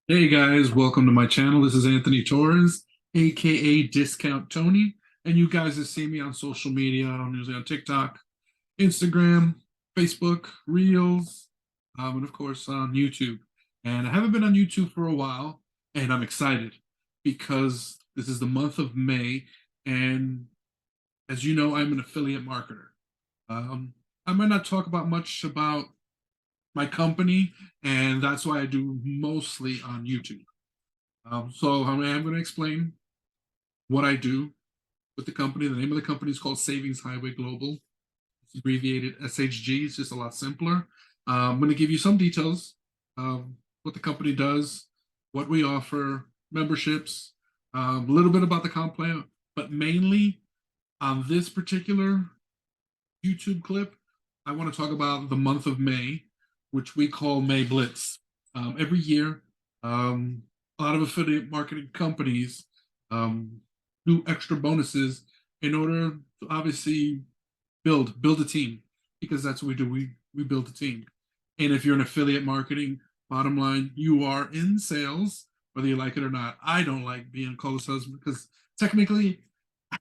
Hey guys, welcome to my channel. This is Anthony Torres, aka Discount Tony, and you guys have seen me on social media. I'm usually on TikTok, Instagram, Facebook, Reels, and of course on YouTube. And I haven't been on YouTube for a while, and I'm excited because this is the month of May, and as you know, I'm an affiliate marketer. Um, I might not talk about much about my company, and that's why I do mostly on YouTube. So I'm going to explain what I do with the company. The name of the company is called Savings Highway Global. It's abbreviated SHG. It's just a lot simpler. I'm going to give you some details of what the company does, what we offer, memberships, a little bit about the comp plan, but mainly on this particular YouTube clip, I want to talk about the month of May, which we call May Blitz. Every year, a lot of affiliate marketing companies um, do extra bonuses in order to obviously build a team, because that's what we do. We build a team. And if you're in affiliate marketing, bottom line, you are in sales, whether you like it or not. I don't like being called a salesman because technically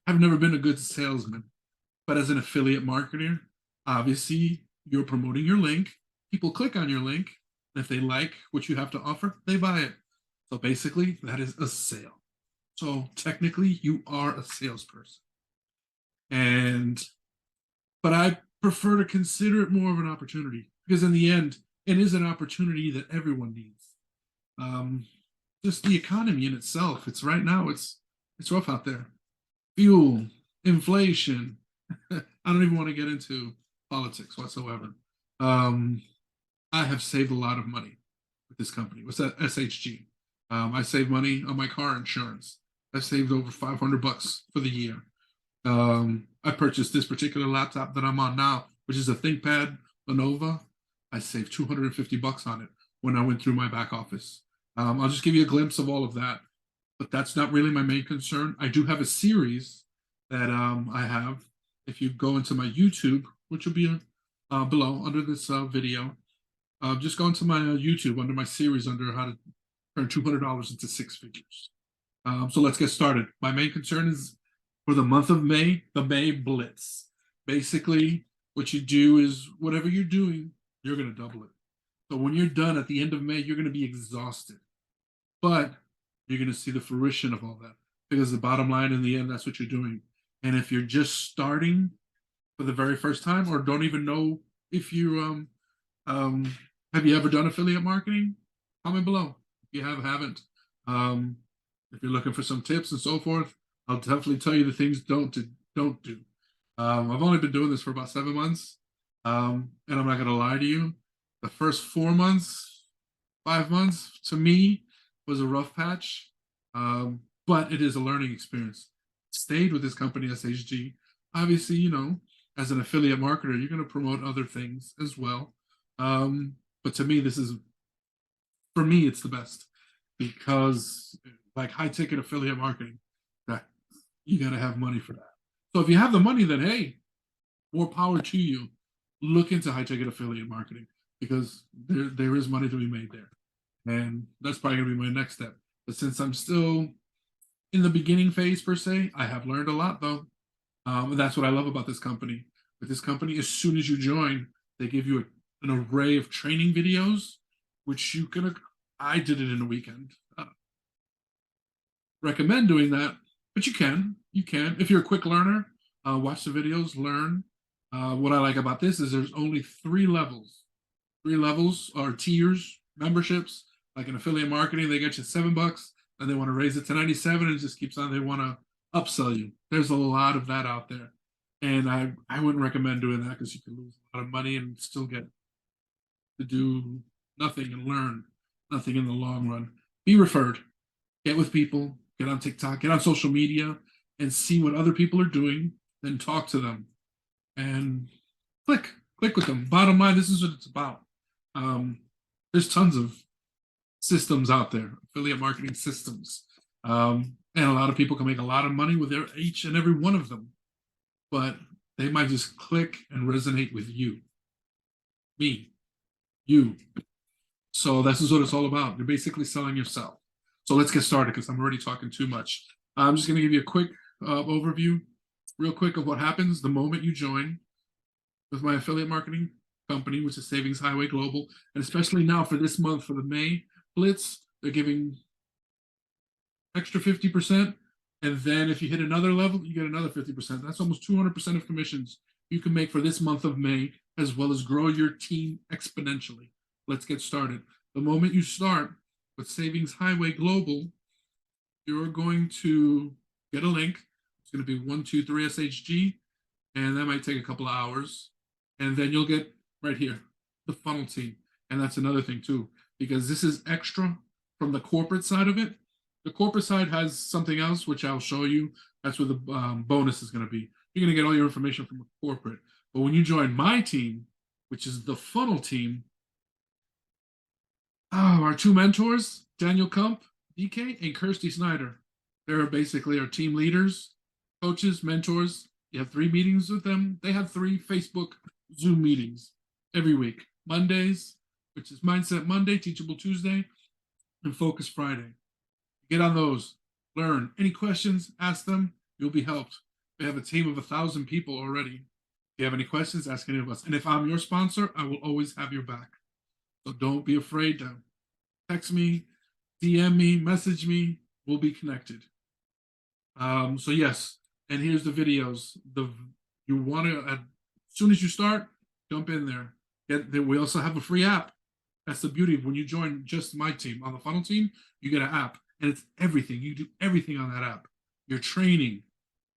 I've never been a good salesman. But as an affiliate marketer, obviously you're promoting your link. People click on your link. And if they like what you have to offer, they buy it. So basically, that is a sale. So technically, you are a salesperson. And but I prefer to consider it more of an opportunity because in the end, it is an opportunity that everyone needs. Um, just the economy in itself. It's right now. It's rough out there. Fuel, inflation. I don't even want to get into politics whatsoever. Um, I have saved a lot of money with this company. What's that? SHG. I saved money on my car insurance. I saved over 500 bucks for the year. I purchased this particular laptop that I'm on now, which is a ThinkPad Lenovo. I saved 250 bucks on it when I went through my back office. I'll just give you a glimpse of all of that, but that's not really my main concern. I do have a series that I have. If you go into my YouTube, which will be below under this video, just go into my YouTube under my series under how to turn $200 into six figures. So let's get started. My main concern is for the month of May, the May Blitz. Basically, what you do is whatever you're doing, you're going to double it. So when you're done at the end of May, you're going to be exhausted, but you're going to see the fruition of all that because the bottom line in the end, that's what you're doing. And if you're just starting for the very first time or don't even know if you um, have you ever done affiliate marketing? Comment below if you haven't. Um, if you're looking for some tips and so forth, I'll definitely tell you the things don't do. I've only been doing this for about 7 months, and I'm not gonna lie to you. The first 4 months, 5 months, to me was a rough patch, but it is a learning experience. Stayed with this company SHG. Obviously, as an affiliate marketer, you're going to promote other things as well. But to me, for me, it's the best because like high ticket affiliate marketing, that you got to have money for that. So if you have the money, then hey, more power to you. Look into high ticket affiliate marketing because there is money to be made there, and that's probably going to be my next step. But since I'm still in the beginning phase per se, I have learned a lot though. And that's what I love about this company. With this company, as soon as you join, they give you an array of training videos, which you can. I did it in a weekend. Recommend doing that, but you can. You can if you're a quick learner. Watch the videos, learn. What I like about this is there's only three levels. Three levels are tiers, memberships. Like in affiliate marketing, they get you $7, and they want to raise it to 97, and it just keeps on. They want to upsell you. There's a lot of that out there, and I wouldn't recommend doing that because you can lose a lot of money and still get to do nothing and learn nothing in the long run. Be referred. Get with people. Get on TikTok. Get on social media and see what other people are doing. Then talk to them and click with them. Bottom line, this is what it's about. There's tons of systems out there, affiliate marketing systems. And a lot of people can make a lot of money with each and every one of them, but they might just click and resonate with you, me, you. So this is what it's all about. You're basically selling yourself. So let's get started because I'm already talking too much. I'm just going to give you a quick overview, real quick, of what happens the moment you join with my affiliate marketing company, which is Savings Highway Global. And especially now for this month, for the May Blitz, they're giving extra 50%. And then if you hit another level, you get another 50%. That's almost 200% of commissions you can make for this month of May, as well as grow your team exponentially. Let's get started. The moment you start with Savings Highway Global, you're going to get a link. It's going to be 123 SHG, and that might take a couple of hours. And then you'll get right here, the funnel team. And that's another thing too, because this is extra from the corporate side of it. The corporate side has something else, which I'll show you. That's where the bonus is going to be. You're going to get all your information from a corporate. But when you join my team, which is the funnel team, our two mentors, Daniel Kump, DK, and Kirsty Snyder. They're basically our team leaders, coaches, mentors. You have 3 meetings with them. They have 3 Facebook Zoom meetings every week. Mondays, which is Mindset Monday, Teachable Tuesday, and Focus Friday. Get on those. Learn. Any questions, ask them. You'll be helped. We have a team of 1,000 people already. If you have any questions, ask any of us. And if I'm your sponsor, I will always have your back. So don't be afraid to text me, DM me, message me. We'll be connected. So yes, and here's the videos. You want to, as soon as you start, jump in there. We also have a free app. That's the beauty of when you join just my team. On the funnel team, you get an app, and it's everything. You do everything on that app. You're training,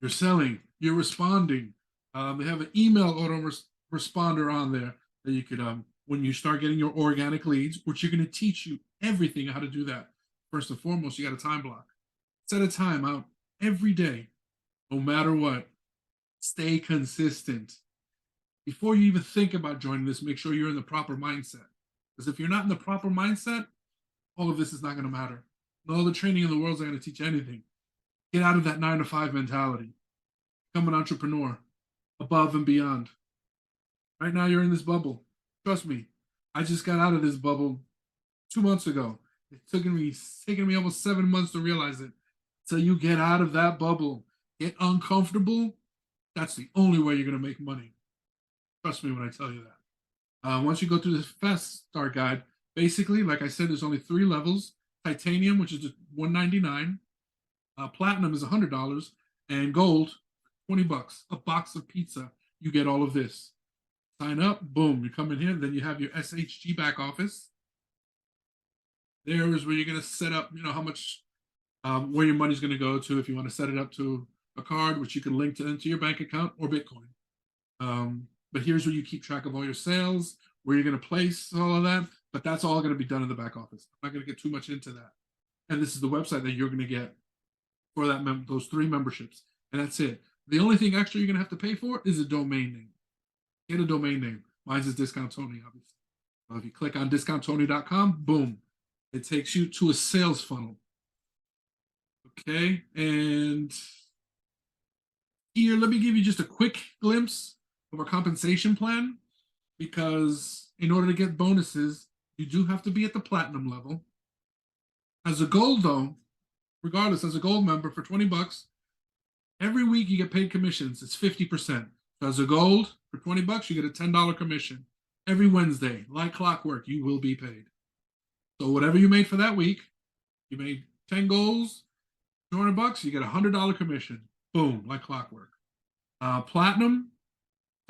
you're selling, you're responding. They have an email autoresponder on there that you could, when you start getting your organic leads, which you're going to teach you everything how to do that. First and foremost, you got a time block. Set a time out every day, no matter what. Stay consistent. Before you even think about joining this, make sure you're in the proper mindset. Because if you're not in the proper mindset, all of this is not going to matter. No other training in the world is going to teach anything. Get out of that 9-to-5 mentality. Become an entrepreneur, above and beyond. Right now, you're in this bubble. Trust me, I just got out of this bubble 2 months ago. It's taken me almost 7 months to realize it. So you get out of that bubble, get uncomfortable. That's the only way you're going to make money. Trust me when I tell you that. Once you go through this fast start guide, basically, like I said, there's only 3 levels. Titanium, which is just $199. Platinum is $100, and gold, $20. A box of pizza. You get all of this. Sign up, boom, you come in here, then you have your SHG back office. There is where you're going to set up, how much, where your money's going to go to if you want to set it up to a card, which you can link into your bank account or Bitcoin. But here's where you keep track of all your sales, where you're going to place all of that. But that's all going to be done in the back office. I'm not going to get too much into that. And this is the website that you're going to get for that those 3 memberships. And that's it. The only thing extra you're going to have to pay for is a domain name. Get a domain name. Mine's is Discount Tony, obviously. If you click on discounttony.com, boom, it takes you to a sales funnel. Okay, and here, let me give you just a quick glimpse of our compensation plan, because in order to get bonuses, you do have to be at the platinum level. As a gold, though, regardless, as a gold member for $20, every week you get paid commissions. It's 50%. So as a gold, for $20, you get a $10 commission. Every Wednesday, like clockwork, you will be paid. So whatever you made for that week, you made 10 goals, $200, you get a $100 commission. Boom, like clockwork. Platinum,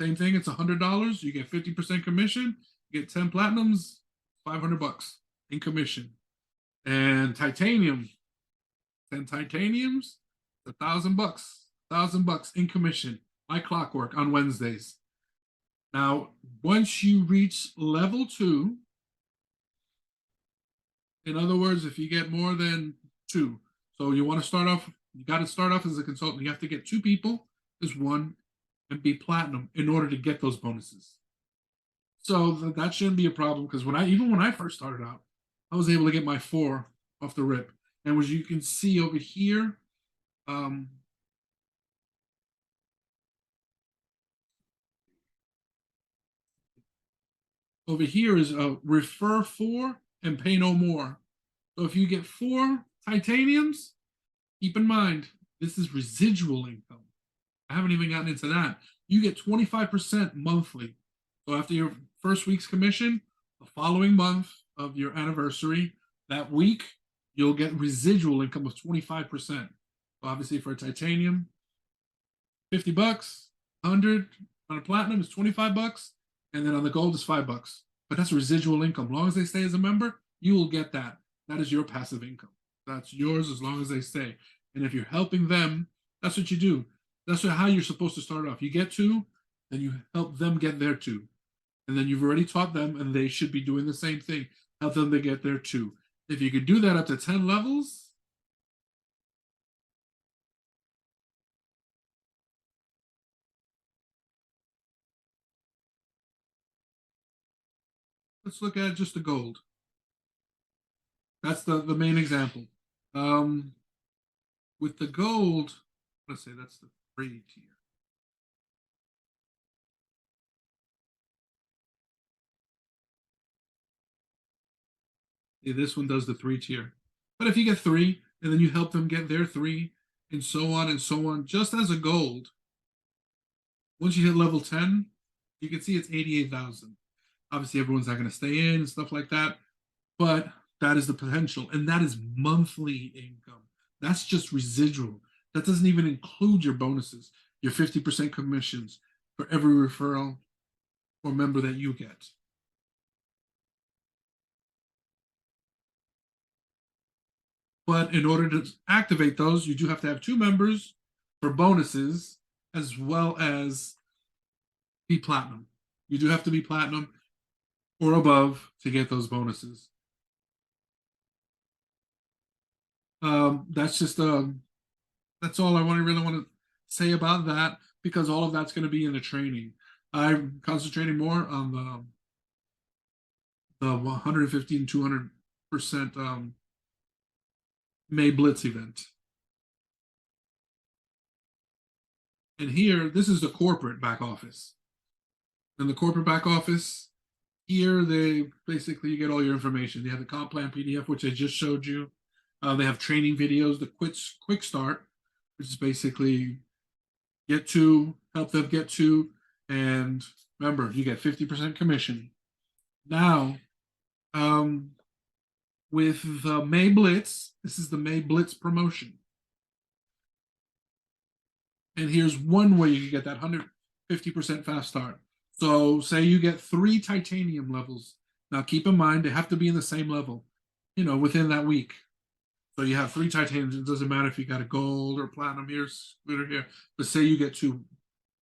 same thing. It's $100. You get 50% commission. You get 10 platinums, $500 in commission. And titanium, 10 titaniums, $1,000, $1,000 in commission, like clockwork on Wednesdays. Now, once you reach level 2, in other words, if you get more than 2, so you want to start off, you got to start off as a consultant. You have to get 2 people as one and be platinum in order to get those bonuses. So that shouldn't be a problem, because even when I first started out, I was able to get my 4 off the rip. And as you can see over here, over here is a refer 4 and pay no more. So if you get 4 titaniums, keep in mind, this is residual income. I haven't even gotten into that. You get 25% monthly. So after your first week's commission, the following month of your anniversary, that week, you'll get residual income of 25%. So obviously for a titanium, 50 bucks, 100 on a platinum is 25 bucks, and then on the gold is $5. But that's residual income. As long as they stay as a member, you will get that. That is your passive income. That's yours as long as they stay. And if you're helping them, that's what you do. That's how you're supposed to start off. You get 2, then you help them get their 2. And then you've already taught them, and they should be doing the same thing. Help them to get their 2. If you could do that up to 10 levels, let's look at just the gold. That's the main example. With the gold, let's say that's the free tier. Yeah, this one does the 3 tier. But if you get 3, and then you help them get their 3, and so on, just as a gold, once you hit level 10, you can see it's 88,000. Obviously, everyone's not going to stay in, stuff like that. But that is the potential. And that is monthly income. That's just residual. That doesn't even include your bonuses, your 50% commissions for every referral or member that you get. But in order to activate those, you do have to have 2 members for bonuses as well as be platinum. You do have to be platinum or above to get those bonuses. That's just that's all I really want to say about that, because all of that's going to be in the training. I'm concentrating more on the 150 and 200% May Blitz event. And here, this is the corporate back office. In the corporate back office, here they basically, you get all your information. They have the comp plan PDF, which I just showed you. They have training videos, the quick start, which is basically get 2, help them get 2, and remember, you get 50% commission. Now, with the May Blitz, this is the May Blitz promotion. And here's one way you can get that 150% fast start. So say you get 3 titanium levels. Now keep in mind, they have to be in the same level, within that week. So you have 3 titaniums. It doesn't matter if you got a gold or platinum here, splitter here. But say you get 2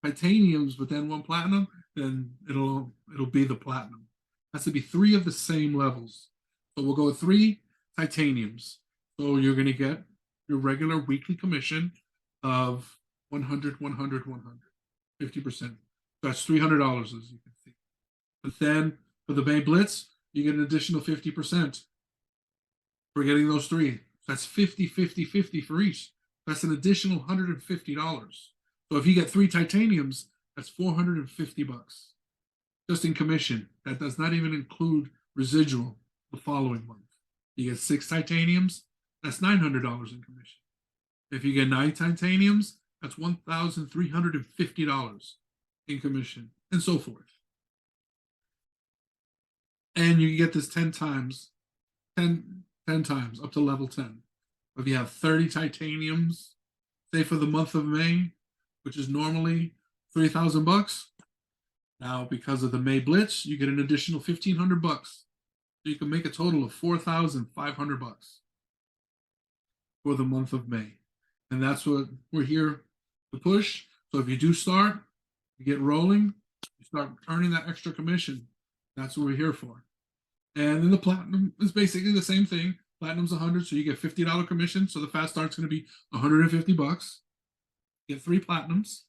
titaniums, but then 1 platinum, then it'll be the platinum. It has to be 3 of the same levels. So we'll go with 3 titaniums. So you're going to get your regular weekly commission of 100, 100, 100, 50%. That's $300, as you can see. But then for the May Blitz, you get an additional 50% for getting those 3. That's 50, 50, 50 for each. That's an additional $150. So if you get 3 titaniums, that's $450 just in commission. That does not even include residual the following month. You get 6 titaniums, that's $900 in commission. If you get 9 titaniums, that's $1,350 in commission, and so forth. And you get this 10 times, 10 times up to level 10. If you have 30 titaniums, say for the month of May, which is normally $3,000, now because of the May Blitz, you get an additional $1,500. So you can make a total of $4,500 for the month of May. And that's what we're here to push. So if you do start, you get rolling, you start earning that extra commission. That's what we're here for. And then the platinum is basically the same thing. Platinum's 100, so you get $50 commission. So the fast start's going to be $150. Get 3 platinums,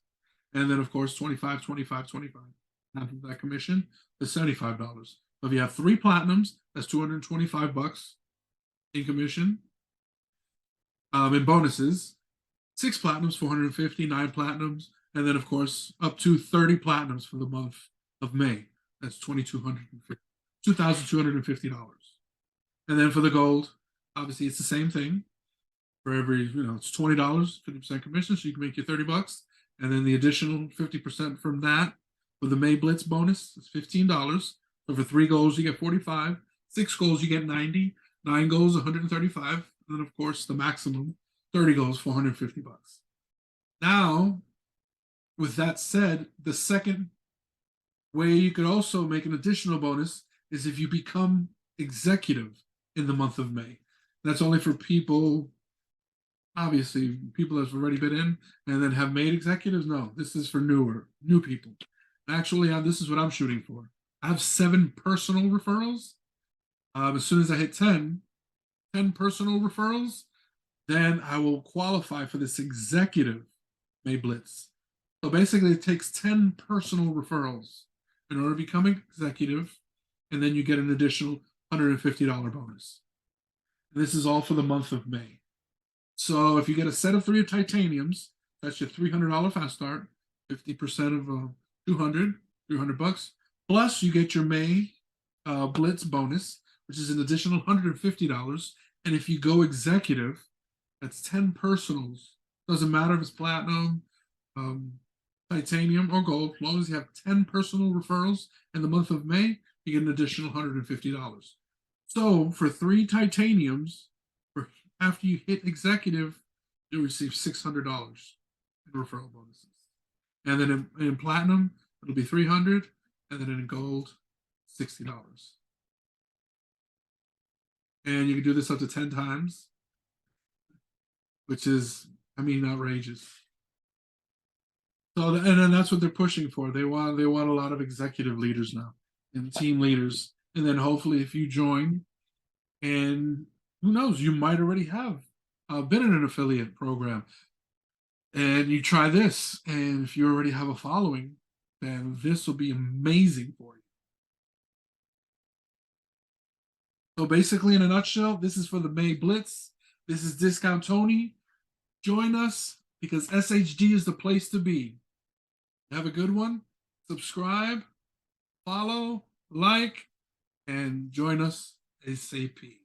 and then of course 25, 25, 25. Half of that commission is $75. So if you have 3 platinums, that's $225 in commission. In bonuses, 6 platinums, 450, 9 platinums, and then of course up to 30 platinums for the month of May. That's $2,250. And then for the gold, obviously it's the same thing. For every, it's $20, 50% commission, so you can make your $30. And then the additional 50% from that for the May Blitz bonus is $15. So for 3 goals, you get 45. 6 goals, you get 90. 9 goals, 135. And then of course the maximum, 30 goals, $450. Now, with that said, the second way you could also make an additional bonus is if you become executive in the month of May. That's only for people, obviously, people that have already been in and then have made executives. No, this is for new people. Actually, this is what I'm shooting for. I have 7 personal referrals. As soon as I hit 10 personal referrals, then I will qualify for this executive May Blitz. So basically, it takes 10 personal referrals in order to become executive, and then you get an additional $150 bonus. And this is all for the month of May. So if you get a set of 3 titaniums, that's your $300 fast start, 50% of 200, $300. Plus, you get your May Blitz bonus, which is an additional $150. And if you go executive, that's 10 personals. Doesn't matter if it's platinum, titanium, or gold. As long as you have 10 personal referrals in the month of May, you get an additional $150. So for 3 titaniums, after you hit executive, you'll receive $600 in referral bonuses. And then in platinum, it'll be $300, and then in gold, $60. And you can do this up to 10 times, which is, outrageous. So, and then that's what they're pushing for. They want a lot of executive leaders now and team leaders. And then hopefully, if you join, and who knows, you might already have been in an affiliate program, and you try this, and if you already have a following, then this will be amazing for you. So basically, in a nutshell, this is for the May Blitz. This is Discount Tony. Join us because SHG is the place to be. Have a good one. Subscribe, follow, like, and join us ASAP.